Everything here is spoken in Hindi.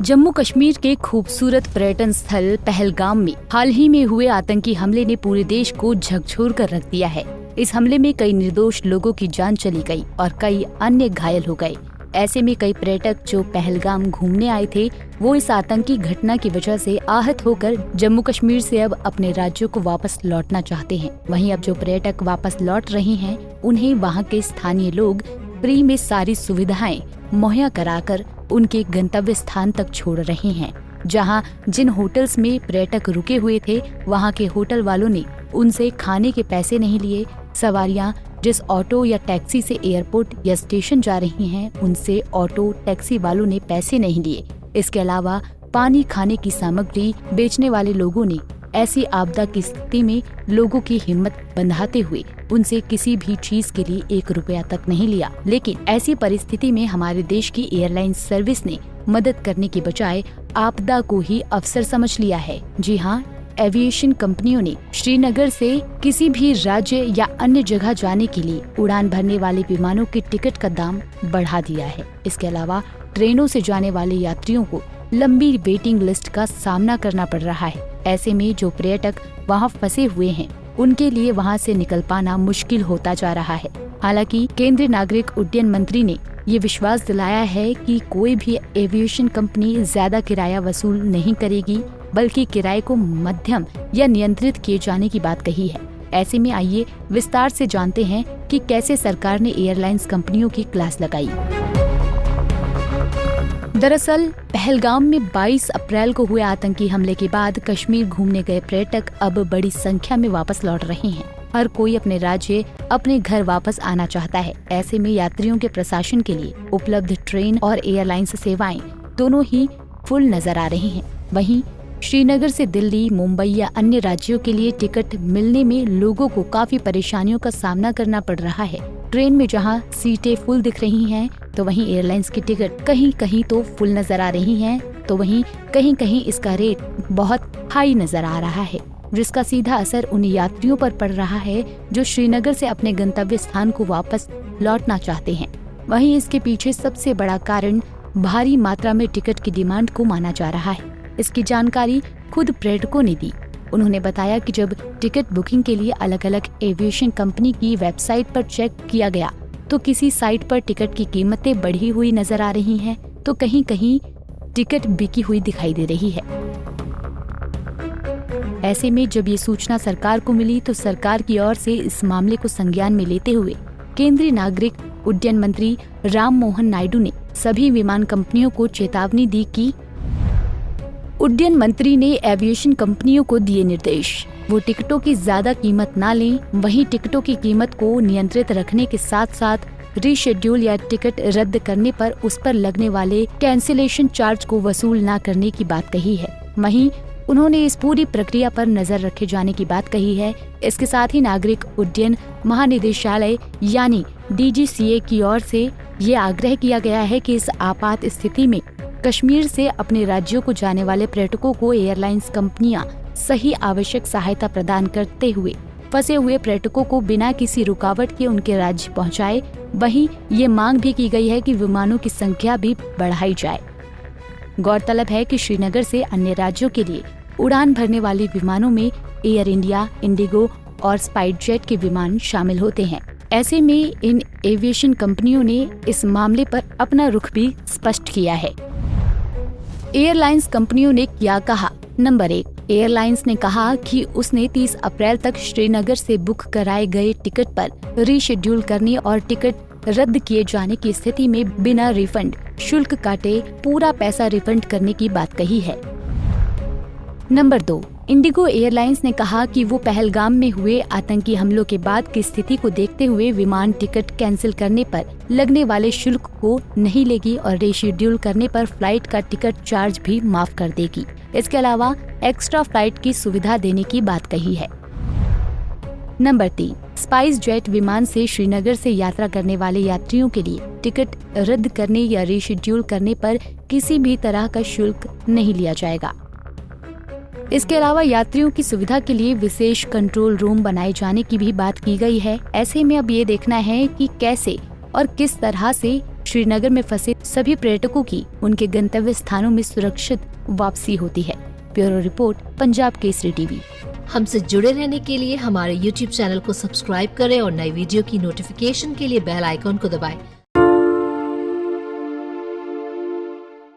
जम्मू कश्मीर के खूबसूरत पर्यटन स्थल पहलगाम में हाल ही में हुए आतंकी हमले ने पूरे देश को झकझोर कर रख दिया है। इस हमले में कई निर्दोष लोगों की जान चली गई और कई अन्य घायल हो गए। ऐसे में कई पर्यटक जो पहलगाम घूमने आए थे वो इस आतंकी घटना की वजह से आहत होकर जम्मू कश्मीर से अब अपने राज्यों को वापस लौटना चाहते हैं। वहीं अब जो पर्यटक वापस लौट रहे हैं उन्हें वहां के स्थानीय लोग फ्री में सारी सुविधाएं मुहैया कराकर उनके गंतव्य स्थान तक छोड़ रहे हैं। जहां जिन होटल्स में पर्यटक रुके हुए थे वहां के होटल वालों ने उनसे खाने के पैसे नहीं लिए। सवारियां जिस ऑटो या टैक्सी से एयरपोर्ट या स्टेशन जा रही हैं उनसे ऑटो टैक्सी वालों ने पैसे नहीं लिए। इसके अलावा पानी, खाने की सामग्री बेचने वाले लोगों ने ऐसी आपदा की स्थिति में लोगों की हिम्मत बंधाते हुए उनसे किसी भी चीज के लिए 1 रुपया तक नहीं लिया। लेकिन ऐसी परिस्थिति में हमारे देश की एयरलाइन सर्विस ने मदद करने के बजाय आपदा को ही अवसर समझ लिया है। जी हाँ, एविएशन कंपनियों ने श्रीनगर से किसी भी राज्य या अन्य जगह जाने के लिए उड़ान भरने वाले विमानों के टिकट का दाम बढ़ा दिया है। इसके अलावा ट्रेनों से जाने वाले यात्रियों को लंबी वेटिंग लिस्ट का सामना करना पड़ रहा है। ऐसे में जो पर्यटक वहां फंसे हुए हैं उनके लिए वहां से निकल पाना मुश्किल होता जा रहा है। हालांकि केंद्रीय नागरिक उड्डयन मंत्री ने ये विश्वास दिलाया है कि कोई भी एविएशन कंपनी ज्यादा किराया वसूल नहीं करेगी, बल्कि किराए को मध्यम या नियंत्रित किए जाने की बात कही है। ऐसे में आइए विस्तार से जानते हैं कि कैसे सरकार ने एयरलाइंस कंपनियों की क्लास लगाई। दरअसल पहलगाम में 22 अप्रैल को हुए आतंकी हमले के बाद कश्मीर घूमने गए पर्यटक अब बड़ी संख्या में वापस लौट रहे हैं। हर कोई अपने राज्य, अपने घर वापस आना चाहता है। ऐसे में यात्रियों के प्रशासन के लिए उपलब्ध ट्रेन और एयरलाइंस सेवाएं दोनों ही फुल नजर आ रही हैं। वहीं श्रीनगर से दिल्ली, मुंबई या अन्य राज्यों के लिए टिकट मिलने में लोगों को काफी परेशानियों का सामना करना पड़ रहा है। ट्रेन में जहां सीटें फुल दिख रही हैं, तो वहीं एयरलाइंस की टिकट कहीं कहीं तो फुल नजर आ रही हैं, तो वहीं कहीं कहीं इसका रेट बहुत हाई नजर आ रहा है, जिसका सीधा असर उन यात्रियों पर पड़ रहा है जो श्रीनगर से अपने गंतव्य स्थान को वापस लौटना चाहते हैं। वहीं इसके पीछे सबसे बड़ा कारण भारी मात्रा में टिकट की डिमांड को माना जा रहा है। इसकी जानकारी खुद पर्यटकों ने दी। उन्होंने बताया कि जब टिकट बुकिंग के लिए अलग अलग एविएशन कंपनी की वेबसाइट पर चेक किया गया तो किसी साइट पर टिकट की कीमतें बढ़ी हुई नजर आ रही हैं, तो कहीं कहीं टिकट बिकी हुई दिखाई दे रही है। ऐसे में जब ये सूचना सरकार को मिली तो सरकार की ओर से इस मामले को संज्ञान में लेते हुए केंद्रीय नागरिक उड्डयन मंत्री राम मोहन नायडू ने सभी विमान कंपनियों को चेतावनी दी कि उड्डयन मंत्री ने एविएशन कंपनियों को दिए निर्देश, वो टिकटों की ज्यादा कीमत ना लें। वहीं टिकटों की कीमत को नियंत्रित रखने के साथ साथ रीशेड्यूल या टिकट रद्द करने पर उस पर लगने वाले कैंसिलेशन चार्ज को वसूल न करने की बात कही है। वहीं उन्होंने इस पूरी प्रक्रिया पर नजर रखे जाने की बात कही है। इसके साथ ही नागरिक उड्डयन महानिदेशालय यानी DGCA की ओर से ये आग्रह किया गया है कि इस आपात स्थिति में कश्मीर से अपने राज्यों को जाने वाले पर्यटकों को एयरलाइंस कंपनियां सही आवश्यक सहायता प्रदान करते हुए फंसे हुए पर्यटकों को बिना किसी रुकावट के उनके राज्य पहुंचाए। वहीं ये मांग भी की गई है कि विमानों की संख्या भी बढ़ाई जाए। गौरतलब है कि श्रीनगर से अन्य राज्यों के लिए उड़ान भरने वाले विमानों में एयर इंडिया, इंडिगो और स्पाइसजेट के विमान शामिल होते हैं। ऐसे में इन एविएशन कंपनियों ने इस मामले पर अपना रुख भी स्पष्ट किया है। एयरलाइंस कंपनियों ने क्या कहा? नंबर 1, एयरलाइंस ने कहा कि उसने 30 अप्रैल तक श्रीनगर से बुक कराए गए टिकट पर रीशेड्यूल करने और टिकट रद्द किए जाने की स्थिति में बिना रिफंड शुल्क काटे पूरा पैसा रिफंड करने की बात कही है। नंबर 2, इंडिगो एयरलाइंस ने कहा कि वो पहलगाम में हुए आतंकी हमलों के बाद की स्थिति को देखते हुए विमान टिकट कैंसिल करने पर लगने वाले शुल्क को नहीं लेगी और रीशेड्यूल करने पर फ्लाइट का टिकट चार्ज भी माफ कर देगी। इसके अलावा एक्स्ट्रा फ्लाइट की सुविधा देने की बात कही है। नंबर 3, स्पाइसजेट विमान से श्रीनगर से यात्रा करने वाले यात्रियों के लिए टिकट रद्द करने या रीशेड्यूल करने पर किसी भी तरह का शुल्क नहीं लिया जाएगा। इसके अलावा यात्रियों की सुविधा के लिए विशेष कंट्रोल रूम बनाए जाने की भी बात की गई है। ऐसे में अब ये देखना है कि कैसे और किस तरह से श्रीनगर में फंसे सभी पर्यटकों की उनके गंतव्य स्थानों में सुरक्षित वापसी होती है। Bureau report, Punjab Kesari TV. हमसे जुड़े रहने के लिए हमारे YouTube चैनल को सब्सक्राइब करें और नई वीडियो की नोटिफिकेशन के लिए बेल आइकॉन को दबाएं।